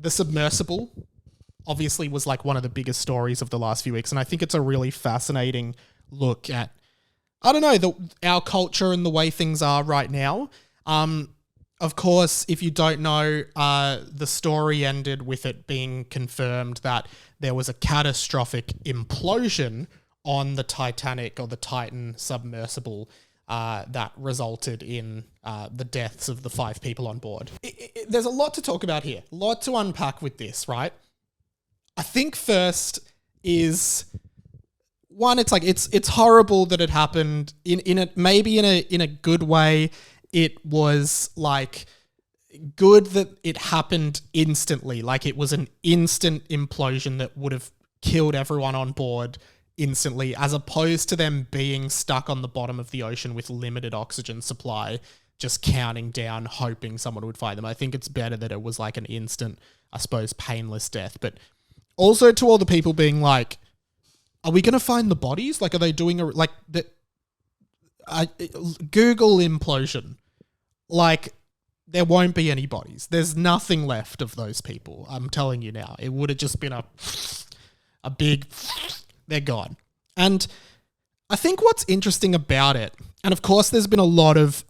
the submersible obviously was like one of the biggest stories of the last few weeks. And I think it's a really fascinating look at, I don't know, our culture and the way things are right now. Of course, if you don't know, the story ended with it being confirmed that there was a catastrophic implosion on the Titanic or the Titan submersible that resulted in the deaths of the 5 people on board. There's a lot to talk about here, a lot to unpack with this, right? I think first is one, it's like it's horrible that it happened in a good way. It was like good that it happened instantly. Like it was an instant implosion that would have killed everyone on board instantly, as opposed to them being stuck on the bottom of the ocean with limited oxygen supply, just counting down, hoping someone would find them. I think it's better that it was like an instant, I suppose, painless death. But also to all the people being like, are we going to find the bodies? Like, are they doing Google implosion? Like, there won't be any bodies. There's nothing left of those people. I'm telling you now. It would have just been a big, they're gone. And I think what's interesting about it, and of course there's been a lot of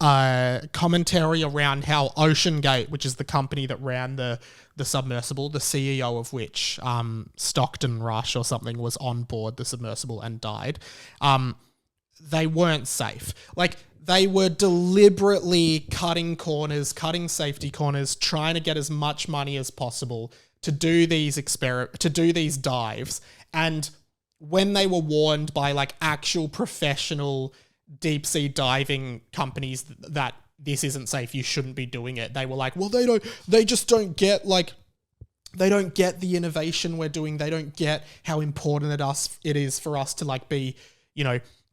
commentary around how OceanGate, which is the company that ran the submersible, the CEO of which, Stockton Rush or something, was on board the submersible and died. They weren't safe. Like, they were deliberately cutting corners, cutting safety corners, trying to get as much money as possible to do these dives. And when they were warned by like actual professional deep sea diving companies that this isn't safe, you shouldn't be doing it, they were like, well, they just don't get they don't get the innovation we're doing. They don't get how important it is for us to like be,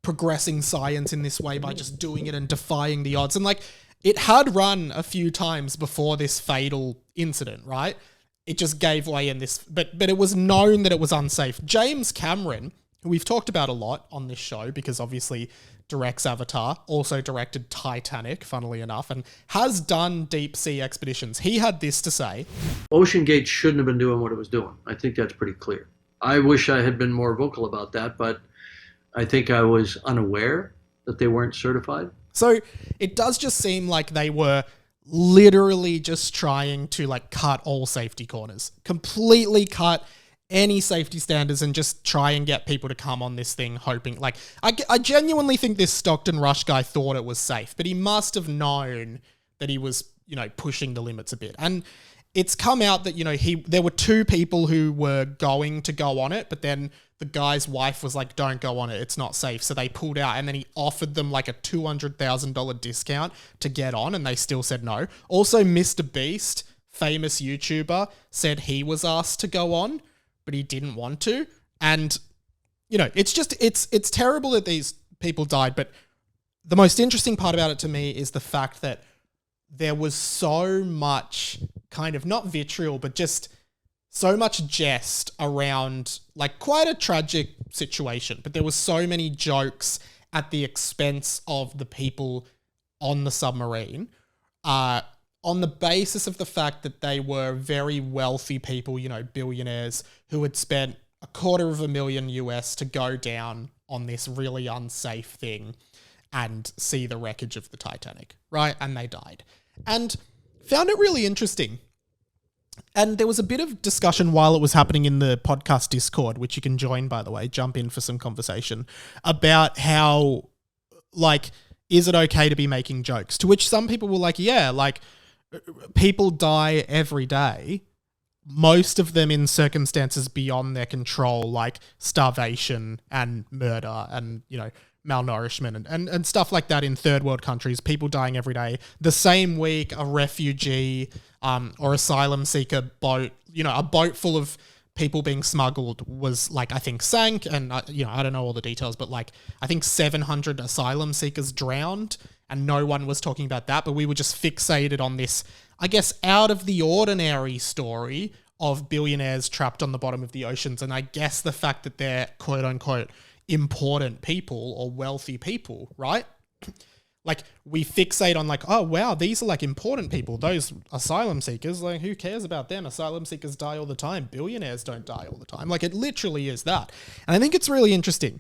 progressing science in this way by just doing it and defying the odds. And like, it had run a few times before this fatal incident, right? It just gave way in this, but it was known that it was unsafe. James Cameron, who we've talked about a lot on this show because obviously directs Avatar, also directed Titanic, funnily enough, and has done deep sea expeditions. He had this to say. OceanGate shouldn't have been doing what it was doing. I think that's pretty clear. I wish I had been more vocal about that, but I think I was unaware that they weren't certified. So it does just seem like they were literally just trying to like cut all safety corners, completely cut any safety standards and just try and get people to come on this thing hoping, like, I genuinely think this Stockton Rush guy thought it was safe, but he must have known that he was, pushing the limits a bit. And it's come out that, there were 2 people who were going to go on it, but then the guy's wife was like, don't go on it, it's not safe. So they pulled out, and then he offered them like a $200,000 discount to get on, and they still said no. Also, Mr. Beast, famous YouTuber, said he was asked to go on, but he didn't want to. And, it's terrible that these people died, but the most interesting part about it to me is the fact that there was so much kind of, not vitriol, but just so much jest around like quite a tragic situation, but there was so many jokes at the expense of the people on the submarine, on the basis of the fact that they were very wealthy people, billionaires who had spent $250,000 US to go down on this really unsafe thing and see the wreckage of the Titanic, right? And they died. And found it really interesting. And there was a bit of discussion while it was happening in the podcast Discord, which you can join, by the way, jump in for some conversation, about how, like, is it okay to be making jokes? To which some people were like, yeah, like, people die every day, most of them in circumstances beyond their control, like starvation and murder and, malnourishment and stuff like that in third world countries, people dying every day. The same week, a refugee or asylum seeker boat, a boat full of people being smuggled was like, I think sank, and I don't know all the details, but like I think 700 asylum seekers drowned, and no one was talking about that, but we were just fixated on this, I guess, out of the ordinary story of billionaires trapped on the bottom of the oceans. And I guess the fact that they're quote unquote important people or wealthy people, right? Like, we fixate on like, oh wow, these are like important people, those asylum seekers, like who cares about them? Asylum seekers die all the time. Billionaires don't die all the time. Like, it literally is that. And I think it's really interesting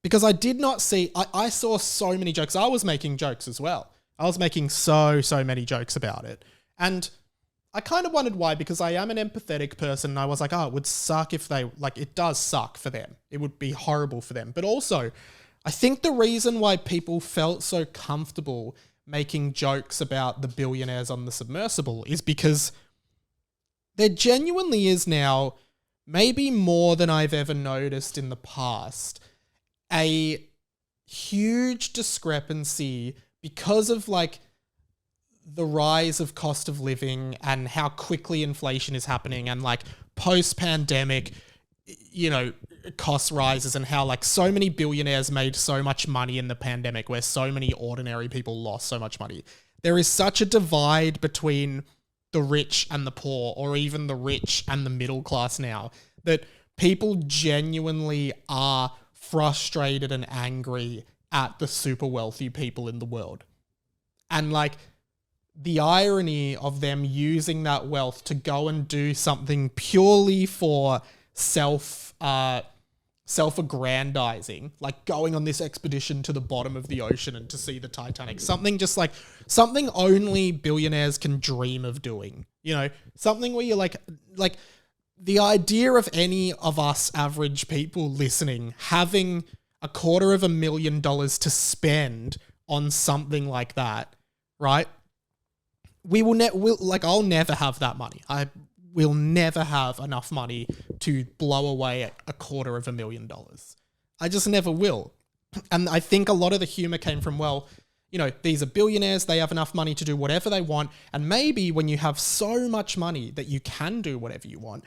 because I did not see, I saw so many jokes. I was making jokes as well. I was making so many jokes about it. And I kind of wondered why, because I am an empathetic person and I was like, oh, it would suck if they, like, it does suck for them. It would be horrible for them. But also, I think the reason why people felt so comfortable making jokes about the billionaires on the submersible is because there genuinely is now, maybe more than I've ever noticed in the past, a huge discrepancy because of like the rise of cost of living and how quickly inflation is happening, and like post-pandemic, you know, cost rises, and how like so many billionaires made so much money in the pandemic where so many ordinary people lost so much money. There is such a divide between the rich and the poor, or even the rich and the middle class now, that people genuinely are frustrated and angry at the super wealthy people in the world. And like, the irony of them using that wealth to go and do something purely for self-aggrandizing, like going on this expedition to the bottom of the ocean and to see the Titanic, something only billionaires can dream of doing, you know, something where you're like the idea of any of us average people listening having $250,000 to spend on something like that, right? I'll never have that money. I will never have enough money to blow away $250,000. I just never will. And I think a lot of the humor came from, well, you know, these are billionaires, they have enough money to do whatever they want. And maybe when you have so much money that you can do whatever you want,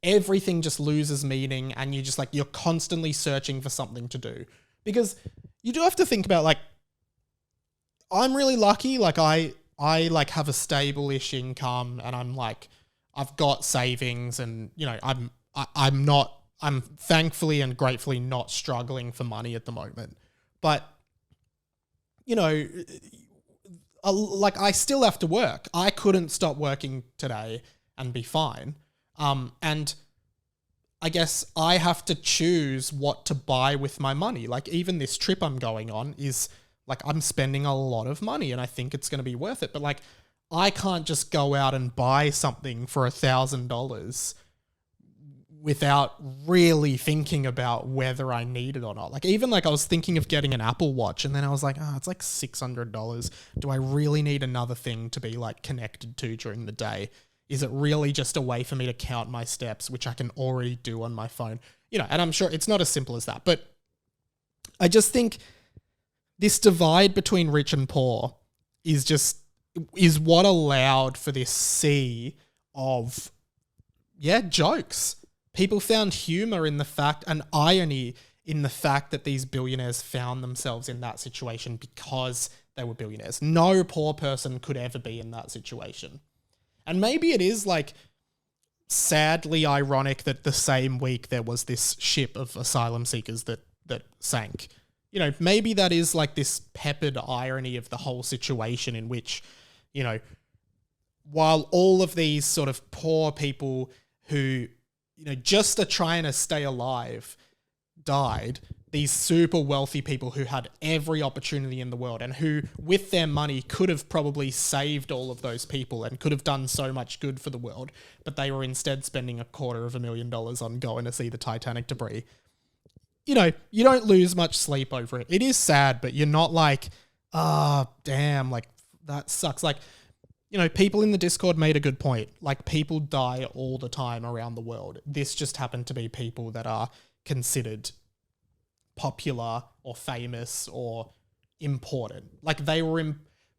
everything just loses meaning, and you just like, you're constantly searching for something to do. Because you do have to think about, like, I'm really lucky. Like, I like have a stable-ish income, and I'm like, I've got savings, and, you know, I'm thankfully and gratefully not struggling for money at the moment. But, you know, like, I still have to work. I couldn't stop working today and be fine. And I guess I have to choose what to buy with my money. Like, even this trip I'm going on is, like, I'm spending a lot of money and I think it's going to be worth it. But like, I can't just go out and buy something for $1,000 without really thinking about whether I need it or not. Like, even like, I was thinking of getting an Apple Watch, and then I was like, it's like $600. Do I really need another thing to be like connected to during the day? Is it really just a way for me to count my steps, which I can already do on my phone? You know, and I'm sure it's not as simple as that. But I just think this divide between rich and poor is what allowed for this sea of, jokes. People found humor in the fact, and irony in the fact, that these billionaires found themselves in that situation because they were billionaires. No poor person could ever be in that situation. And maybe it is like sadly ironic that the same week there was this ship of asylum seekers that sank. You know, maybe that is like this peppered irony of the whole situation, in which, you know, while all of these sort of poor people who, you know, just are trying to stay alive died, these super wealthy people who had every opportunity in the world, and who with their money could have probably saved all of those people and could have done so much good for the world, but they were instead spending $250,000 on going to see the Titanic debris. You know, you don't lose much sleep over it. It is sad, but you're not like, damn, like, that sucks. Like, you know, people in the Discord made a good point. Like, people die all the time around the world. This just happened to be people that are considered popular or famous or important. Like,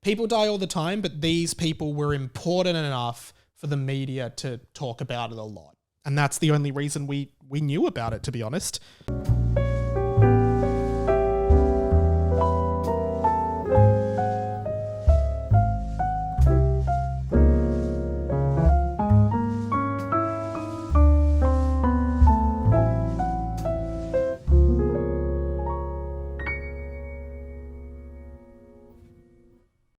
people die all the time, but these people were important enough for the media to talk about it a lot. And that's the only reason we knew about it, to be honest.